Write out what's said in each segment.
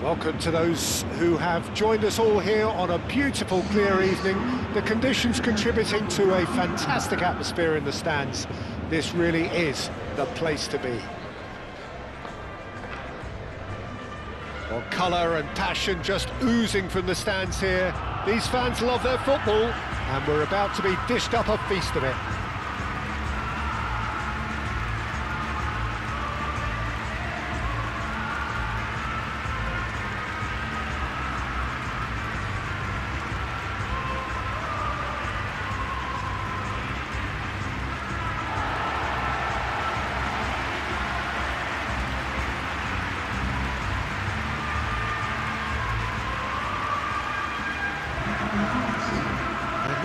Welcome to those who have joined us all here on a beautiful, clear evening. The conditions contributing to a fantastic atmosphere in the stands. This really is the place to be. Well, colour and passion just oozing from the stands here. These fans love their football, and we're about to be dished up a feast of it.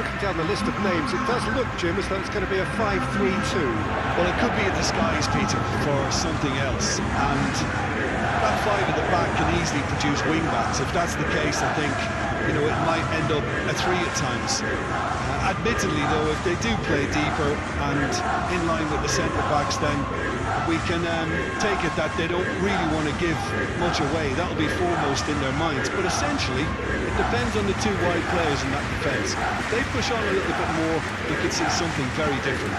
Looking down the list of names, it does look, Jim, as though it's going to be a 5-3-2. Well, it could be a disguise, Peter, for something else. And that five at the back can easily produce wing-backs. If that's the case, I think, it might end up a three at times. Admittedly, though, if they do play deeper and in line with the centre-backs, then we can take it that they don't really want to give much away. That'll be foremost in their minds. But essentially, it depends on the two wide players in that defence. If they push on a little bit more, we could see something very different.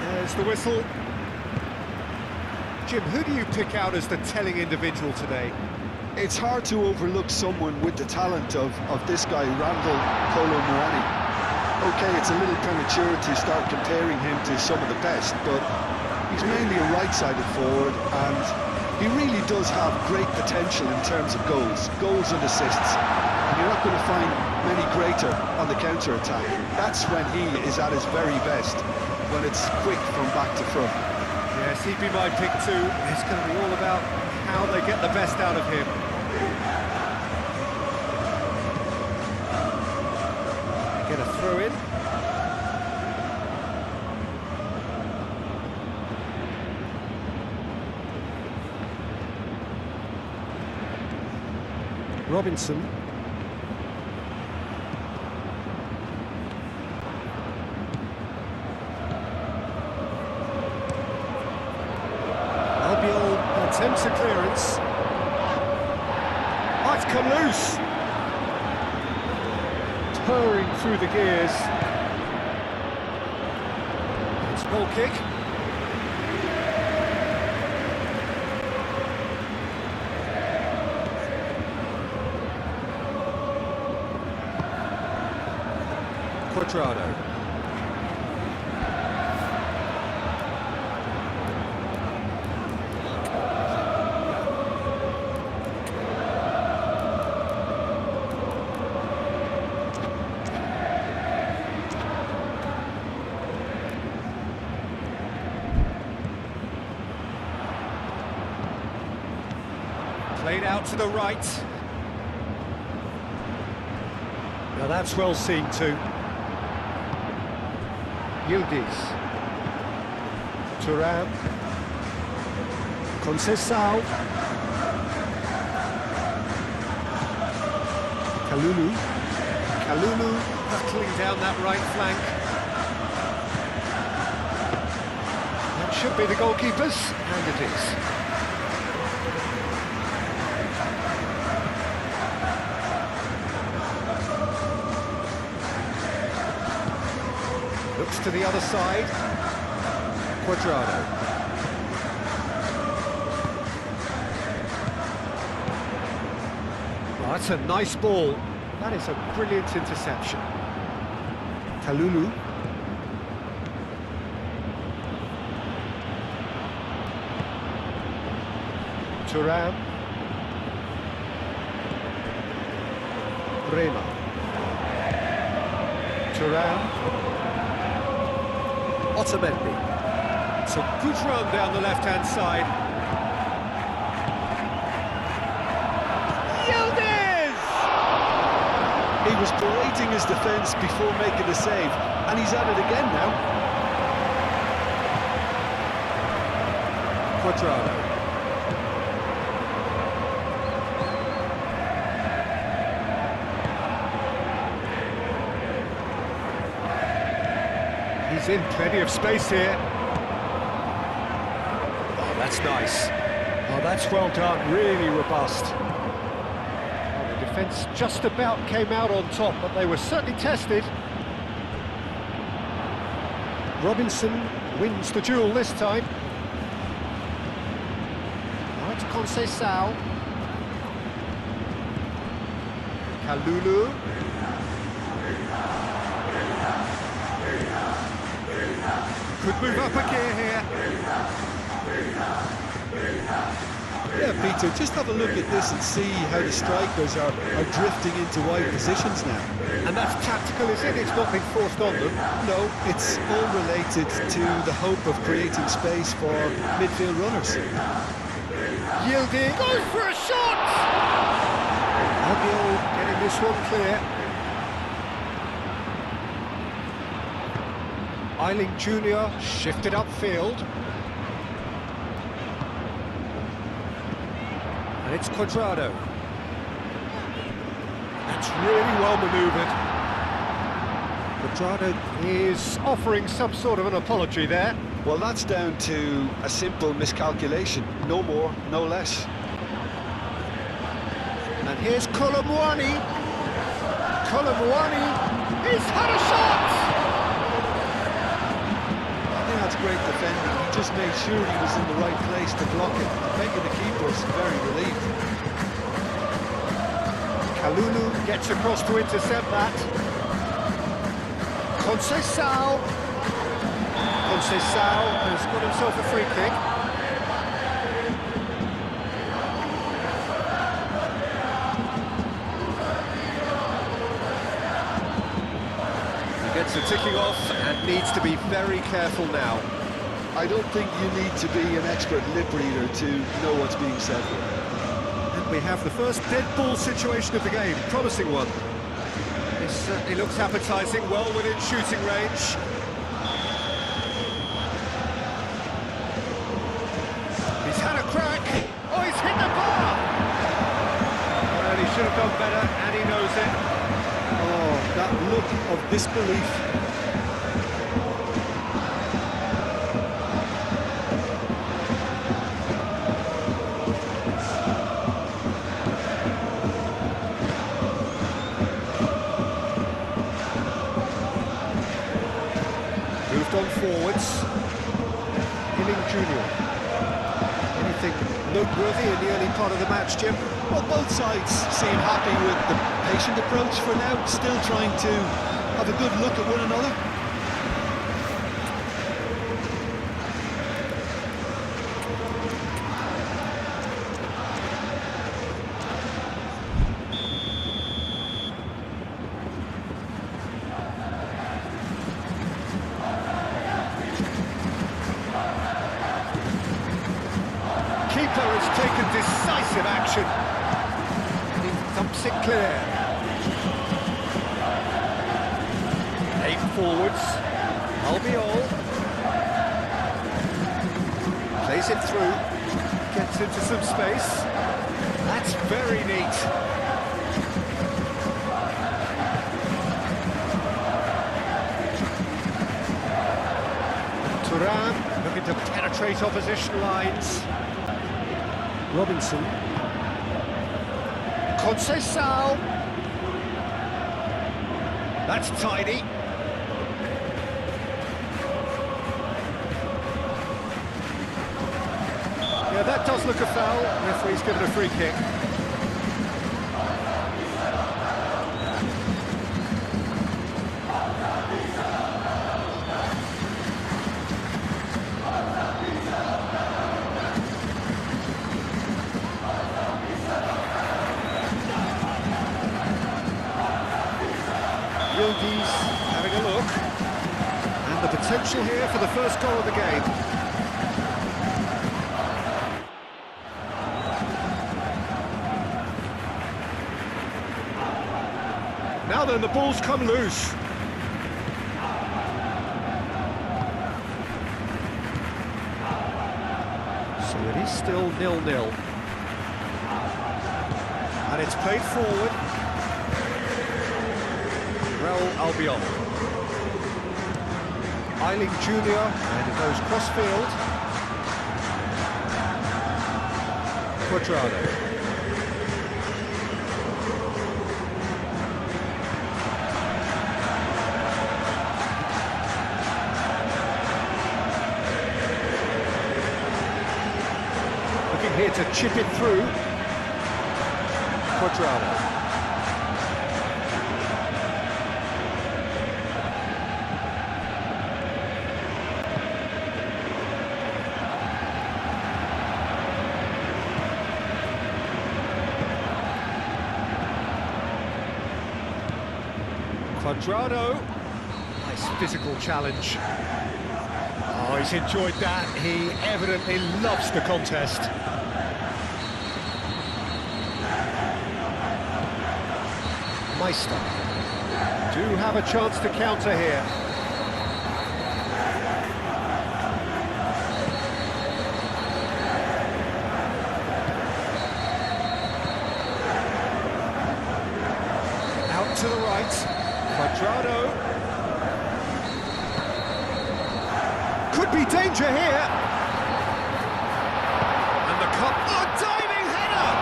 There's the whistle. Jim, who do you pick out as the telling individual today? It's hard to overlook someone with the talent of this guy, Randall Kolo Muani. OK, it's a little premature to start comparing him to some of the best, but he's mainly a right-sided forward, and he really does have great potential in terms of goals and assists. And you're not going to find many greater on the counter-attack. That's when he is at his very best, when it's quick from back to front. Yes, he'd be my pick too. It's going to be all about how they get the best out of him. Get a throw in. Robinson. Attempts a clearance. Might come loose. Purring through the gears. It's a goal kick. Quadrado. Played out to the right. Now that's well seen too. Yildiz. Thuram. Conceição. Kalulu. Kalulu battling down that right flank. That should be the goalkeepers, and it is. Looks to the other side. Quadrado. Oh, that's a nice ball. That is a brilliant interception. Kalulu. Thuram. Rema. Thuram. Otamendi. It's a good run down the left-hand side. Yildiz! He was berating his defence before making the save, and he's at it again now. Quadrado. He's in plenty of space here. Oh, that's nice. Oh, that's well done, really robust. Oh, the defence just about came out on top, but they were certainly tested. Robinson wins the duel this time. Now it's Conceição. Kalulu. Could move up a gear here. Yeah, Peter, just have a look at this and see how the strikers are drifting into wide positions now. And that's tactical, is it? It's not been forced on them. No, it's all related to the hope of creating space for midfield runners. Yielding, goes for a shot! Albiol getting this one clear. Eiling Jr. shifted upfield. And it's Cuadrado. That's really well manoeuvred. Cuadrado is offering some sort of an apology there. Well, that's down to a simple miscalculation. No more, no less. And here's Colomwani. Colomwani, he's had a shot! I think that's great defending. He just made sure he was in the right place to block it, making the keepers very relieved. Kalulu gets across to intercept that. Conceição. Conceição has got himself a free kick. He gets the ticking off and needs to be very careful now. I don't think you need to be an expert lip reader to know what's being said here. And we have the first dead ball situation of the game, promising one. This certainly looks appetising, well within shooting range. He's had a crack. Oh, he's hit the bar! Well, he should have done better, and he knows it. Oh, that look of disbelief. Moved on forwards. Eiling Jr. Anything noteworthy in the early part of the match, Jim? Well, both sides seem happy with the patient approach for now, still trying to have a good look at one another. Keeper has taken decisive action. And he thumps it clear. 8 forwards. Albiol. Plays it through. Gets into some space. That's very neat. Thuram looking to penetrate opposition lines. Robinson. Conceição. That's tidy. Yeah, that does look a foul. Referee's given a free kick. Yildiz having a look, and the potential here for the first goal of the game. Now then, the ball's come loose. So it is still 0-0. And it's played forward. Albiol. Eiling Jr. and it goes cross-field. Quadrado. Looking here to chip it through. Quadrado. Quadrado, nice physical challenge. Oh, he's enjoyed that. He evidently loves the contest. Meister do have a chance to counter here. Out to the right. Quadrado. Could be danger here. And the cut. Oh, diving header!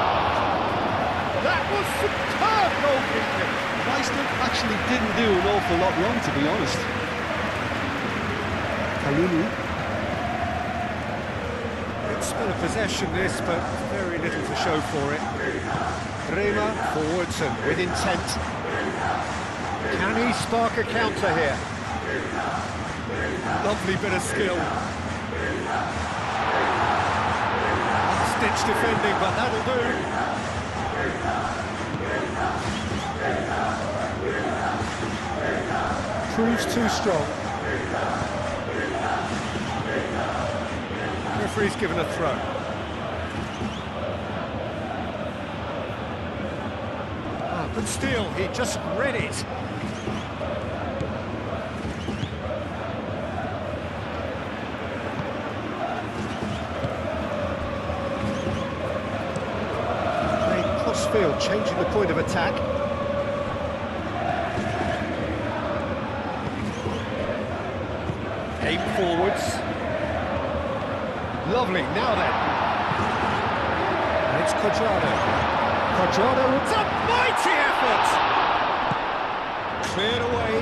That was superb goalkeeping. Meister actually didn't do an awful lot wrong, to be honest. Kalulu. Good spell of possession this, but very little to show for it. Rema forwards and with intent. Can he spark a counter here? Lovely bit of skill. Stitch defending, but that'll do. Proves too strong. Referee's given a throw. But still, he just read it. Field, changing the point of attack. Aim forwards. Lovely, now then. And it's Quadrado. Quadrado, it's a mighty effort! Cleared away.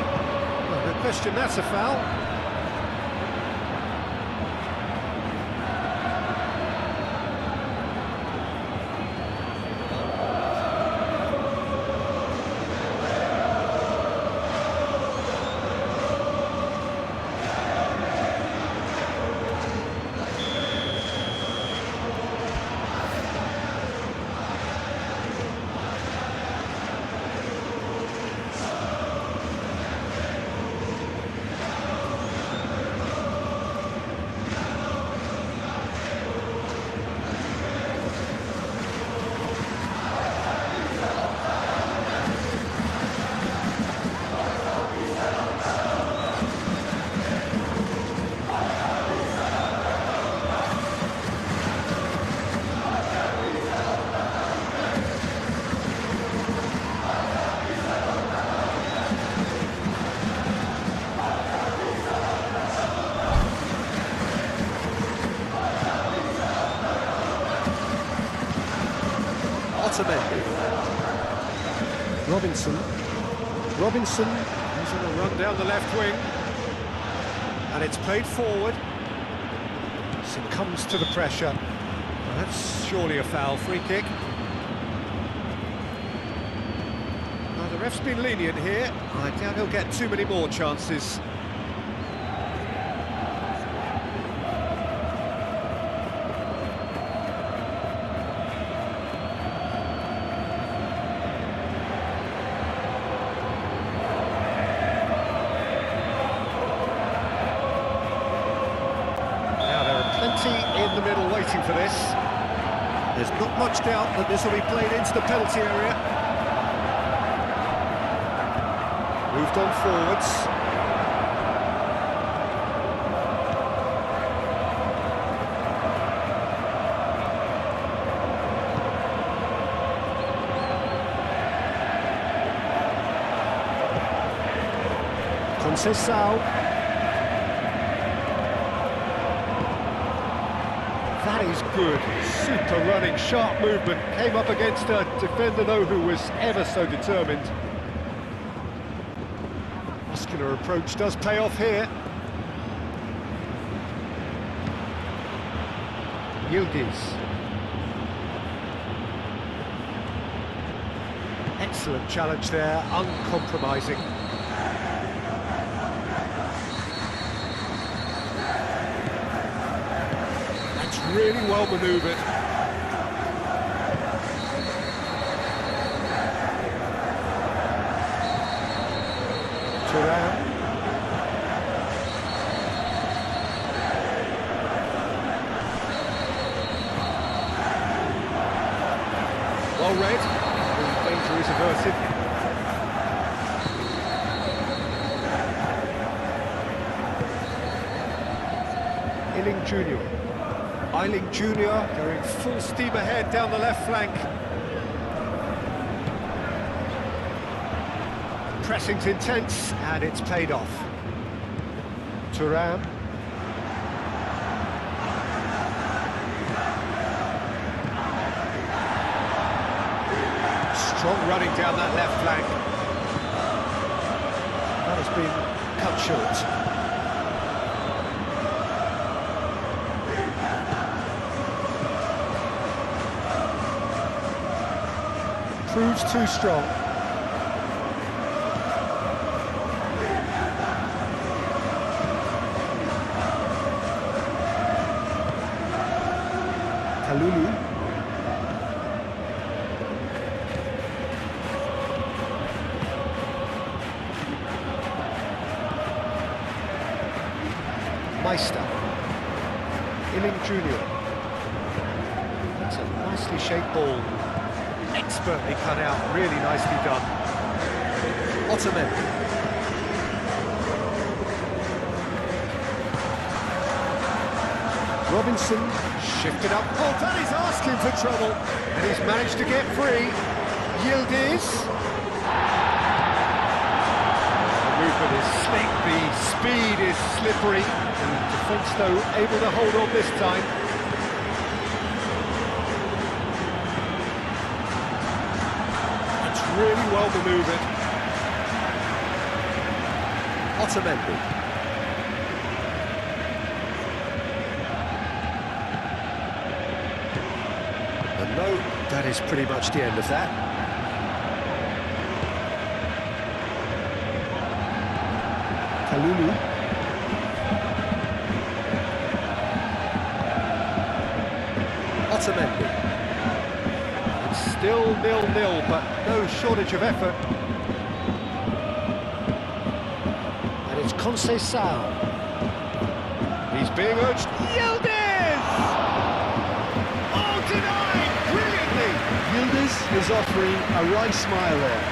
Well, no question, that's a foul. Robinson, he's on a run down the left wing, and it's played forward. Succumbs to the pressure. Well, that's surely a foul. Free kick. Now the ref's been lenient here. I doubt he'll get too many more chances. In the middle waiting for this. There's not much doubt that this will be played into the penalty area. Moved on forwards. Conceição. That is good. Super running, sharp movement. Came up against a defender, though, who was ever so determined. Muscular approach does pay off here. Yildiz. Excellent challenge there, uncompromising. That's really well manoeuvred. Thuram. Well read. The danger is averted. Eiling Jr. going full steam ahead down the left flank. Pressing's intense and it's paid off. Thuram. Strong running down that left flank. That has been cut short. Proves too strong. Kalulu. Meister. Eiling Jr. That's a nicely shaped ball. Expertly cut out, really nicely done. Otamendi. Robinson shifted up. Oh, that is asking for trouble. And he's managed to get free. Yildiz. The movement is slick, the speed is slippery. The defence, though, able to hold on this time. Really well manoeuvred. Otamendi. And no, that is pretty much the end of that. Kalulu. Otamendi. Still 0-0, but no shortage of effort. And it's Conceição. He's being urged. Yildiz! Oh, denied! Brilliantly! Yildiz is offering a right smile there.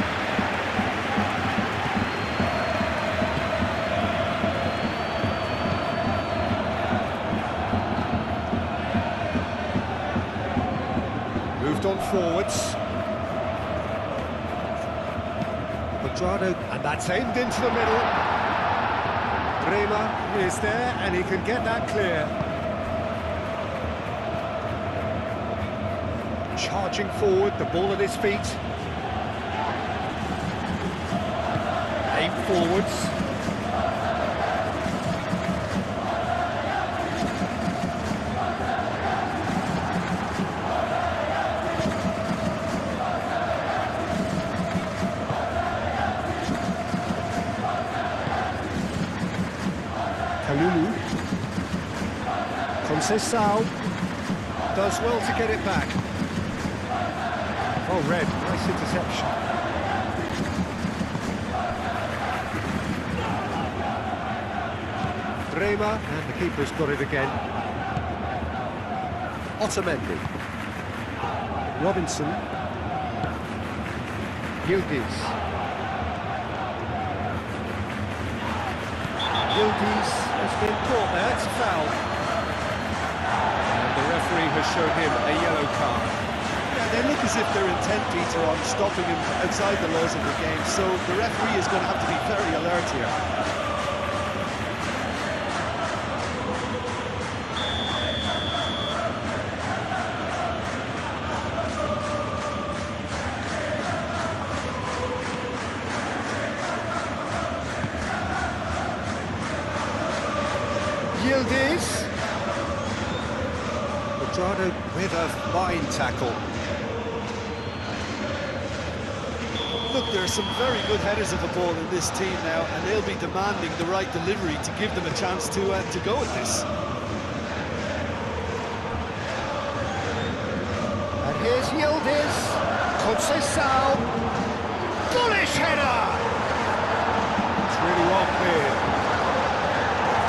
On forwards. Quadrado, and that's aimed into the middle. Bremer is there, and he can get that clear. Charging forward, the ball at his feet. Aim forwards. Kalulu. Conceição does well to get it back. Oh, red, nice interception. Bremer, and the keeper's got it again. Otamendi. Robinson. Yildiz. Yildiz has been caught there, it's a foul. And the referee has shown him a yellow card. Yeah, they look as if they're intent, Peter, on stopping him outside the laws of the game, so the referee is going to have to be very alert here. Yildiz. Quadrado with a fine tackle. Look, there are some very good headers of the ball in this team now, and they'll be demanding the right delivery to give them a chance to go at this. And here's Yildiz. Conceição. Bullish header! It's really well cleared.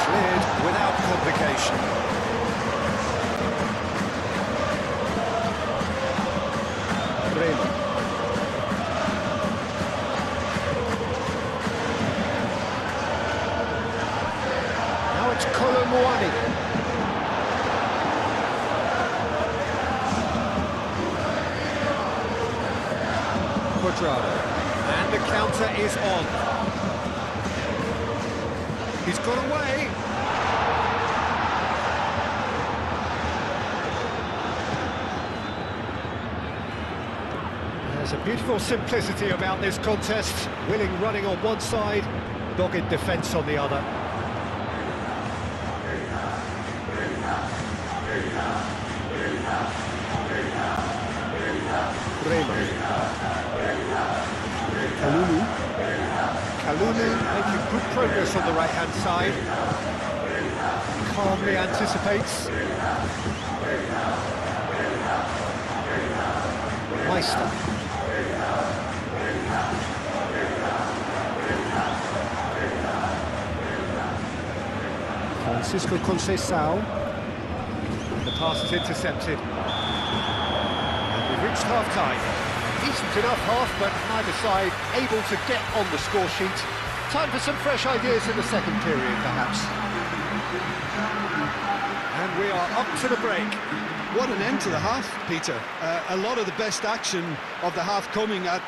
Cleared without complication. Rema. Now it's Colomwani. Quadrado. And the counter is on. He's got away. There's a beautiful simplicity about this contest. Willing running on one side, dogged defence on the other. Rema. Kalulu making good progress on the right-hand side. Calmly anticipates. Meister. Francisco Conceição. The pass is intercepted. And we've reached half-time. Decent enough half, but neither side able to get on the score sheet. Time for some fresh ideas in the second period, perhaps. And we are up to the break. What an end to the half, Peter. A lot of the best action of the half coming at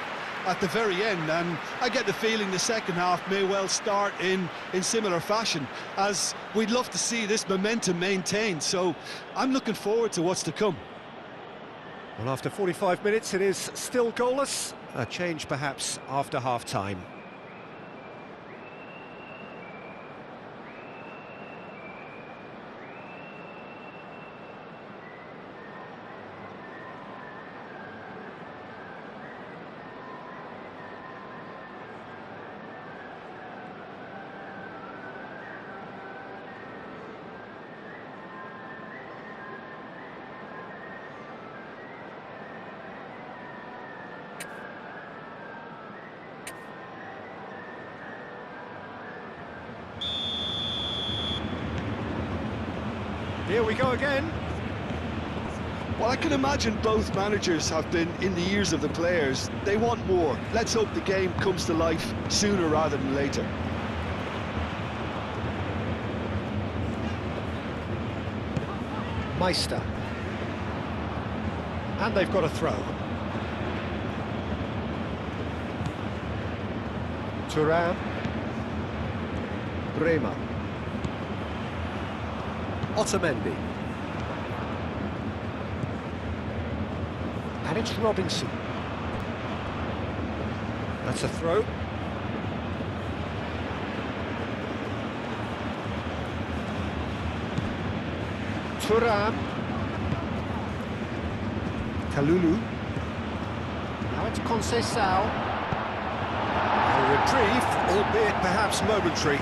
the very end, and I get the feeling the second half may well start in similar fashion, as we'd love to see this momentum maintained, so I'm looking forward to what's to come. Well, after 45 minutes, it is still goalless. A change, perhaps, after half-time. Here we go again. Well, I can imagine both managers have been in the ears of the players. They want more. Let's hope the game comes to life sooner rather than later. Meister. And they've got a throw. Thuram. Bremer. Otamendi. And it's Robinson. That's a throw. Thuram. Kalulu. Now it's Conceição. A reprieve, albeit perhaps momentary.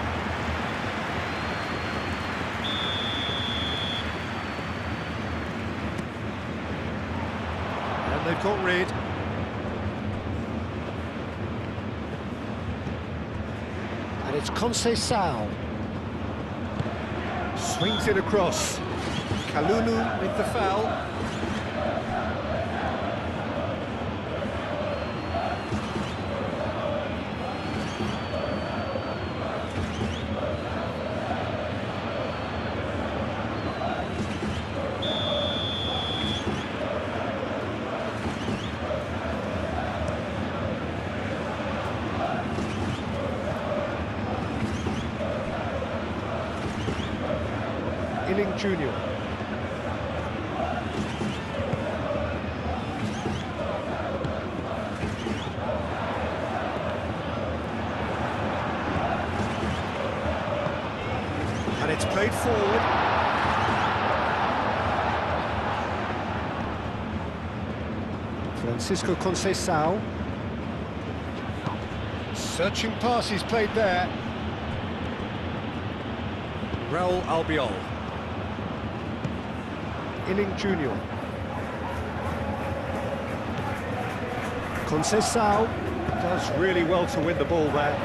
And they've got rid. And it's Conceição. Swings it across. Kalulu with the foul. Illing Jr. And it's played played forward. Francisco Conceição. Searching passes played there. Raul Albiol. Inning Junior. Conceição does really well to win the ball there.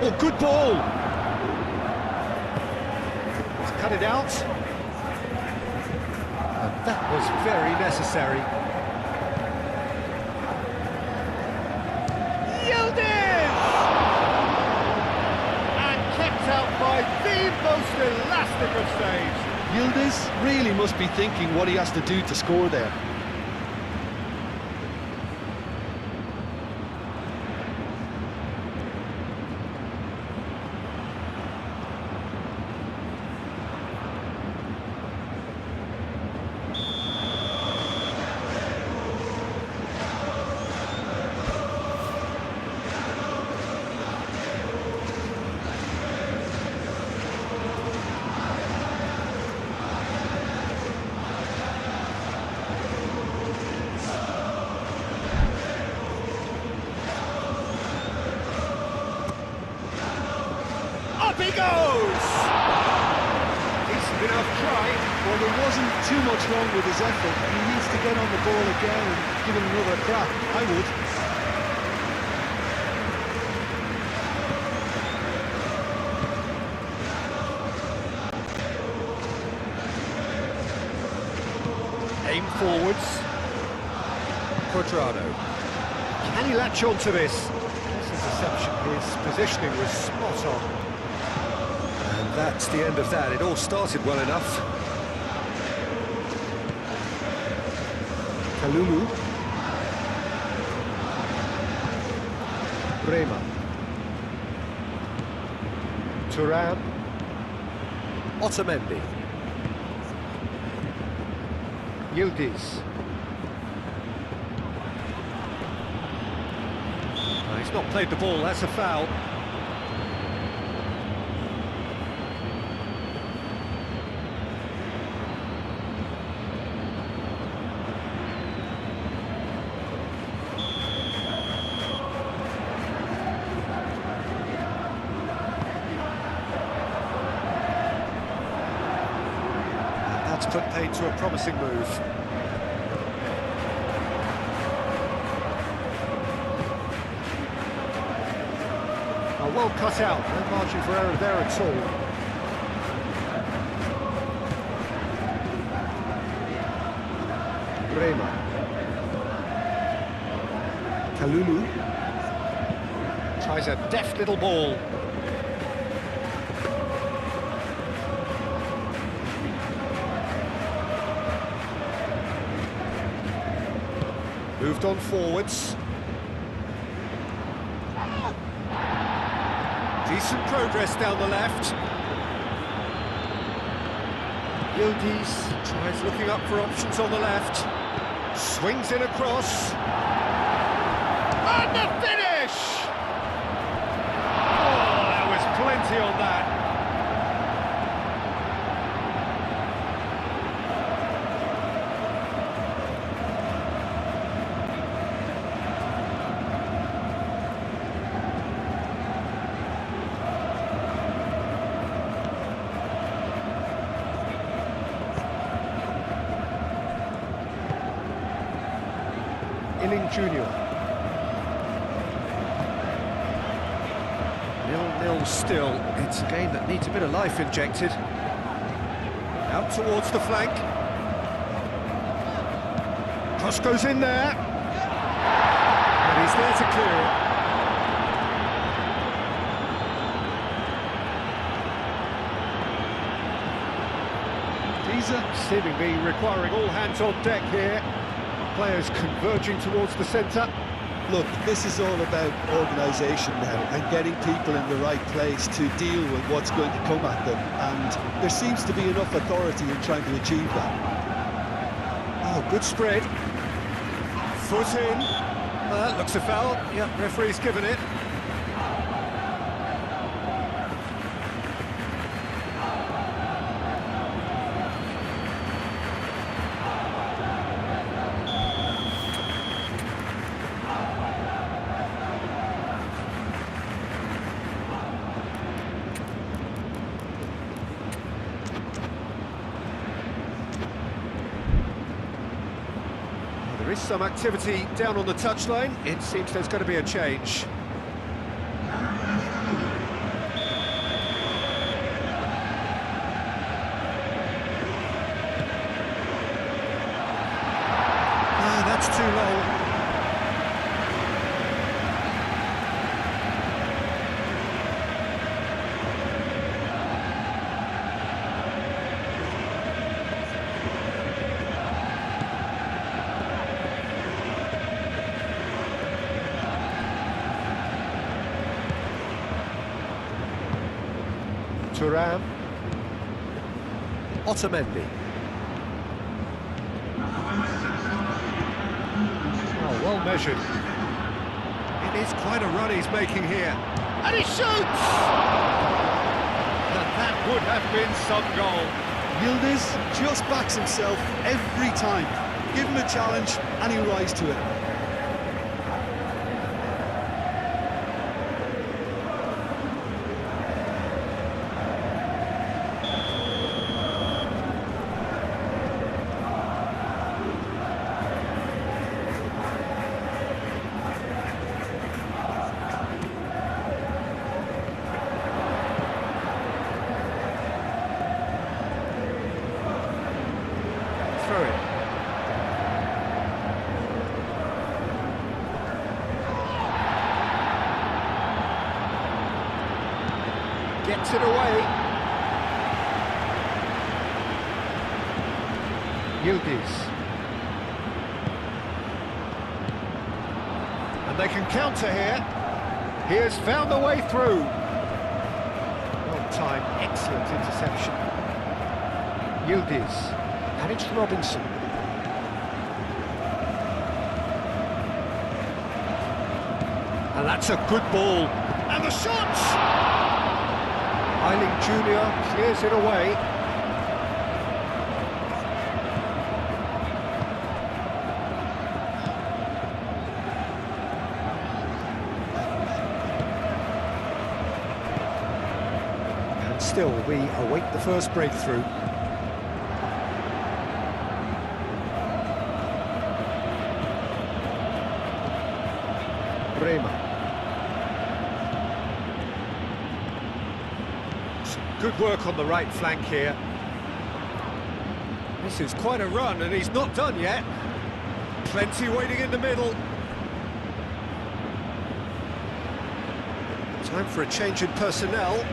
Oh, good ball! He's cut it out. And that was very necessary. By the most elastic of saves. Yildiz really must be thinking what he has to do to score there. Up he goes! Decent enough try. Well, there wasn't too much wrong with his effort. He needs to get on the ball again and give it another crack. I would. Aim forwards. Quadrado. Can he latch on to this? This interception, his positioning was spot on. And that's the end of that. It all started well enough. Kalulu. Brema. Thuram. Otamendi. Yildiz. He's not played the ball, that's a foul. And that's put paid to a promising move. Well cut out, no margin for error there at all. Brema. Kalulu. Tries a deft little ball. Moved on forwards. Decent progress down the left. Yildiz tries looking up for options on the left. Swings in across. And the finish! Oh, there was plenty on that. Inning Junior. 0-0 still. It's a game that needs a bit of life injected. Out towards the flank. Cross goes in there. And he's there to clear it. Pisa Seemingly requiring all hands on deck here. Players converging towards the centre. Look, this is all about organisation now and getting people in the right place to deal with what's going to come at them, and there seems to be enough authority in trying to achieve that. Oh, Good spread. Foot in. That looks a foul. Yep, referee's given it. There is some activity down on the touchline. It seems there's going to be a change. That's too long. Thuram. Otamendi. Oh, well measured. It is quite a run he's making here. And he shoots! And that would have been some goal. Yildiz just backs himself every time. Give him a challenge and he'll rise to it. Through it. Gets it away. Yildiz. And they can counter here. He has found a way through. Well timed, excellent interception. Yildiz. And it's Robinson. And that's a good ball. And the shot! Eiling Jr. clears it away. And still, we await the first breakthrough. Good work on the right flank here. This is quite a run and he's not done yet. Plenty waiting in the middle. Time for a change in personnel.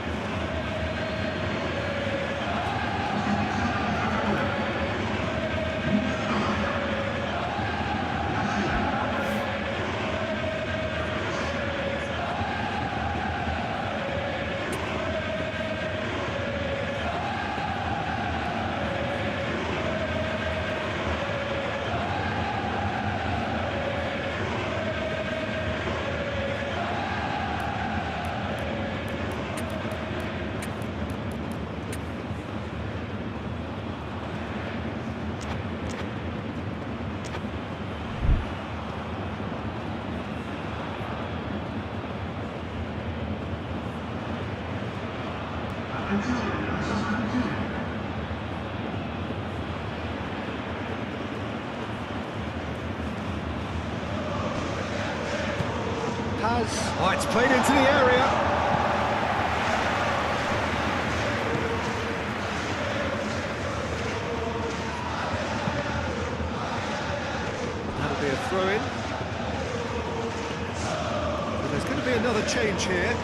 Oh, it's played into the area. That'll be a throw-in. And there's going to be another change here.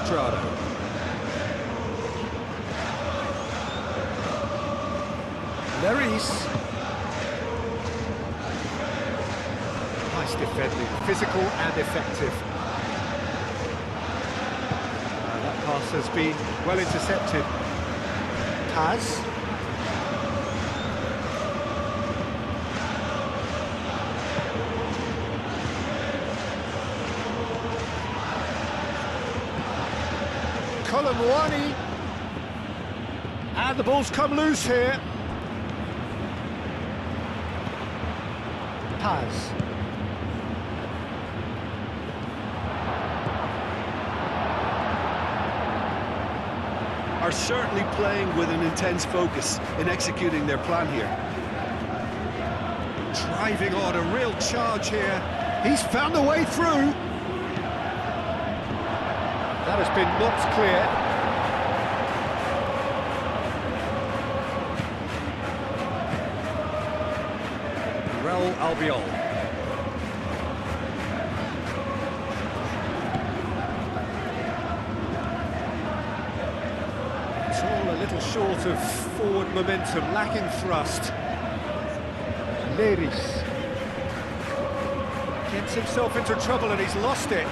Giornata. Leris. Nice defending, physical and effective. That pass has been well intercepted. Taz. Colomwani. And the ball's come loose here. Paz. Are certainly playing with an intense focus in executing their plan here. Driving on, a real charge here. He's found the way through. That has been knocked clear. Real Albiol. It's all a little short of forward momentum, lacking thrust. Leris gets himself into trouble and he's lost it.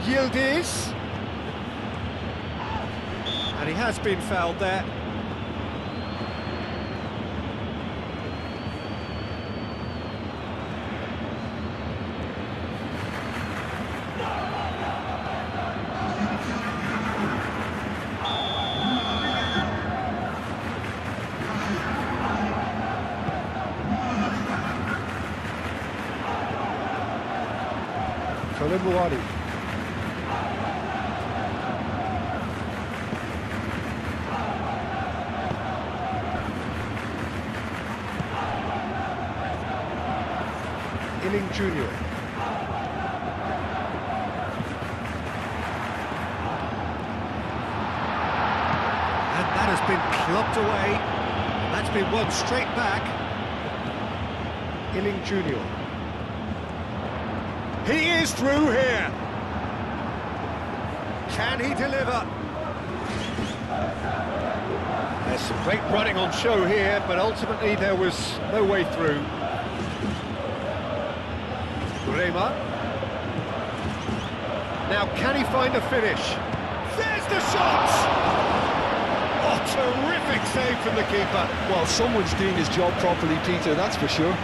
Yildiz. And he has been fouled there. Colomwani. Junior. And that has been clubbed away. That's been won straight back. Illing Junior. He is through here. Can he deliver? There's some great running on show here, but ultimately there was no way through. Rema. Now, can he find a finish? There's the shot! Oh, terrific save from the keeper. Well, someone's doing his job properly, Peter, that's for sure.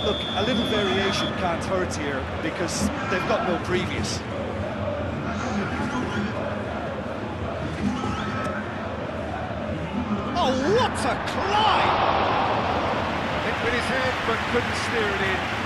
Look, a little variation can't hurt here because they've got no previous. Oh, what a climb! Hit with his head, but couldn't steer it in.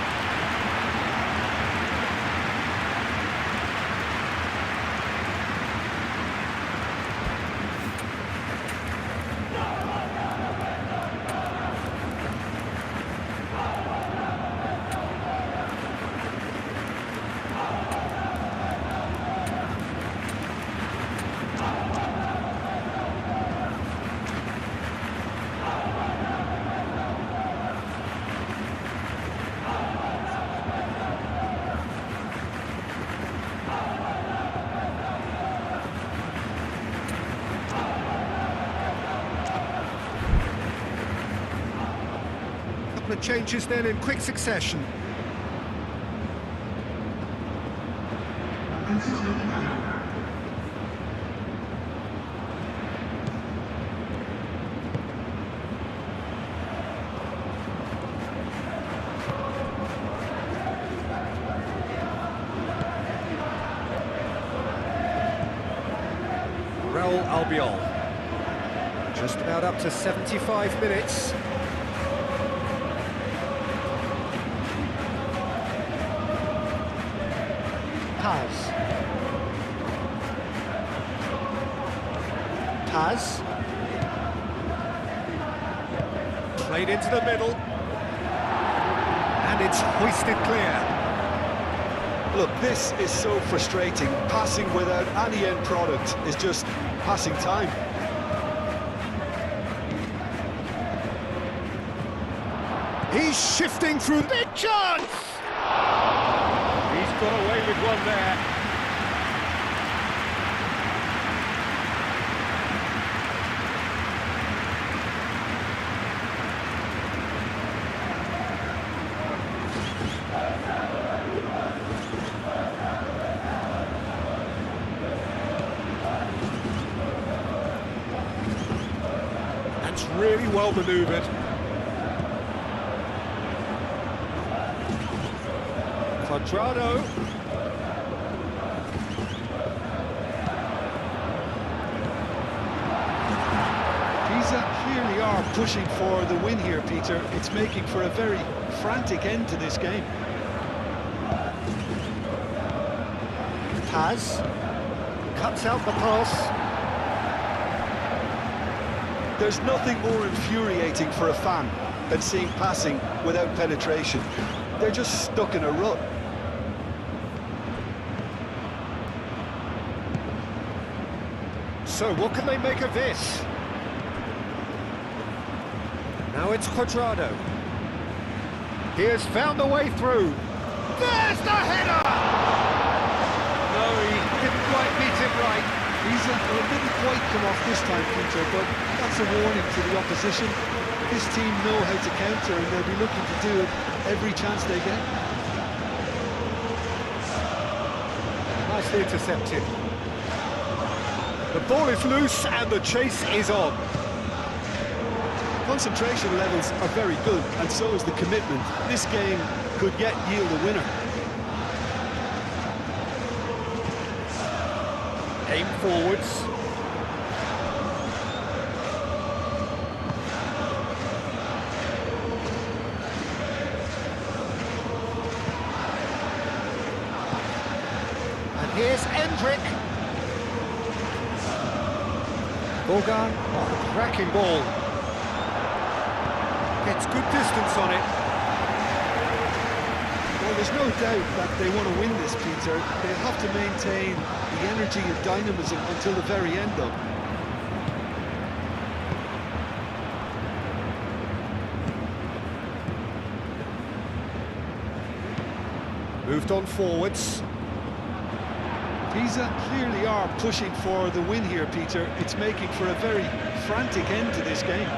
The changes then in quick succession. Real Albiol. Just about up to 75 minutes. Taz. Played into the middle. And it's hoisted clear. Look, this is so frustrating. Passing without any end product is just passing time. He's shifting through the chance! He's got away with one there. That's really well manoeuvred. Quadrado. Pisa clearly are pushing for the win here, Peter. It's making for a very frantic end to this game. Paz cuts out the pass. There's nothing more infuriating for a fan than seeing passing without penetration. They're just stuck in a rut. So what can they make of this? Now it's Quadrado. He has found a way through. There's the header! No, he didn't quite beat it right. Well, it didn't quite come off this time, Peter, but that's a warning to the opposition. This team know how to counter, and they'll be looking to do it every chance they get. Nicely intercepted. The ball is loose and the chase is on. Concentration levels are very good, and so is the commitment. This game could yet yield a winner. Aim forwards. And here's Endrick. Bogan, oh, cracking ball. Gets good distance on it. Well, there's no doubt that they want to win this, Peter. They'll have to maintain the energy and dynamism until the very end, though. Moved on forwards. Pisa clearly are pushing for the win here, Peter. It's making for a very frantic end to this game.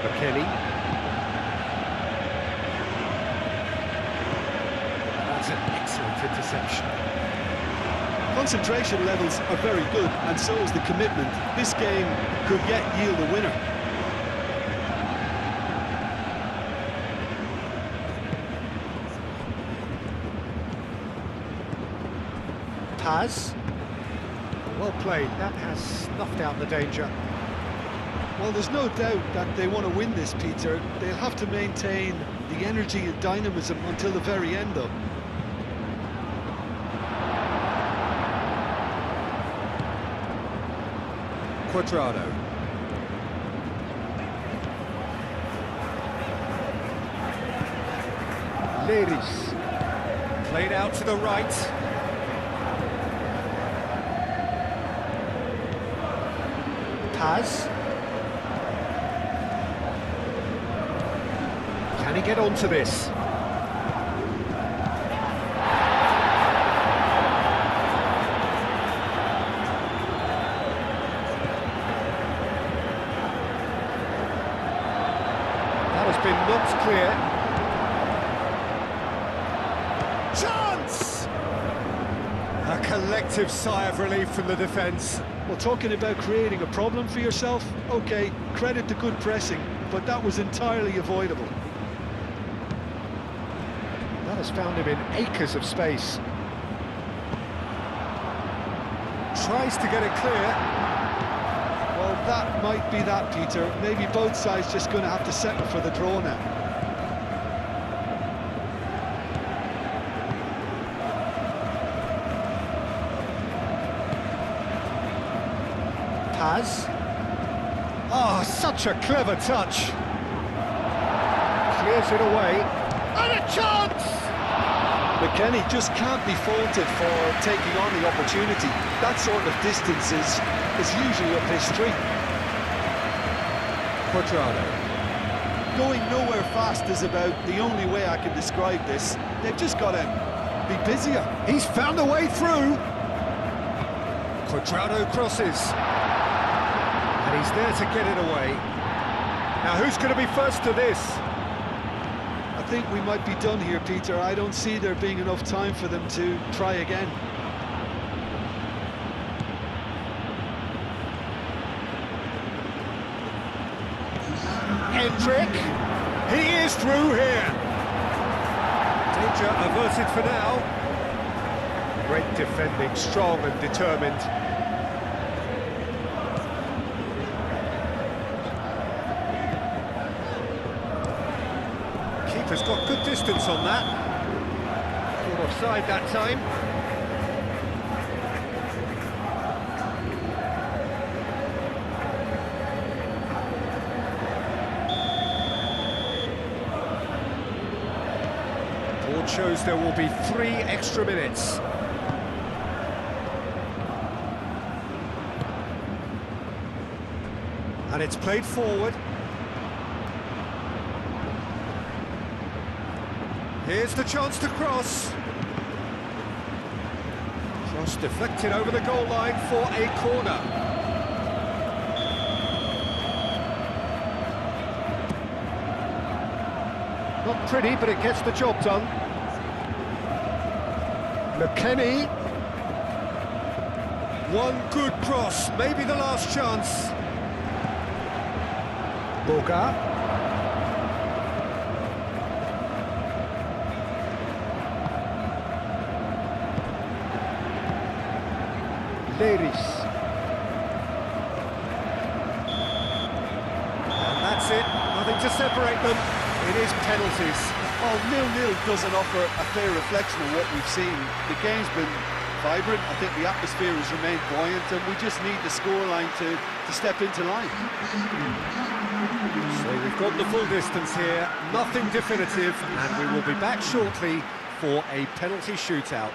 McKennie. That's an excellent interception. Concentration levels are very good, and so is the commitment. This game could yet yield a winner. Paz. Well played. That has snuffed out the danger. Well, there's no doubt that they want to win this, Peter. They'll have to maintain the energy and dynamism until the very end, though. Quadrado. Leris. Played out to the right. Paz. Can he get onto this? That has been knocked clear. Chance! A collective sigh of relief from the defence. Well, talking about creating a problem for yourself, OK, credit to good pressing, but that was entirely avoidable. That has found him in acres of space. Tries to get it clear. Well, that might be that, Peter. Maybe both sides just going to have to settle for the draw now. Paz. Oh, such a clever touch. Clears it away. And a chance! McKennie just can't be faulted for taking on the opportunity. That sort of distance is usually up his street. Quadrado. Going nowhere fast is about the only way I can describe this. They've just got to be busier. He's found a way through. Quadrado crosses. And he's there to get it away. Now who's going to be first to this? I think we might be done here, Peter. I don't see there being enough time for them to try again. Hendrick, he is through here. Danger averted for now. Great defending, strong and determined. Keeper's got good distance on that. Caught offside that time. Board shows there will be 3 extra minutes. And it's played forward. Here's the chance to cross. Cross deflected over the goal line for a corner. Not pretty, but it gets the job done. McKennie. One good cross, maybe the last chance. Boga. Leris. And that's it, nothing to separate them. It is penalties. Well, 0-0 doesn't offer a fair reflection of what we've seen. The game's been vibrant. I think the atmosphere has remained buoyant, and we just need the scoreline to step into line. So we've got the full distance here, nothing definitive, and we will be back shortly for a penalty shootout.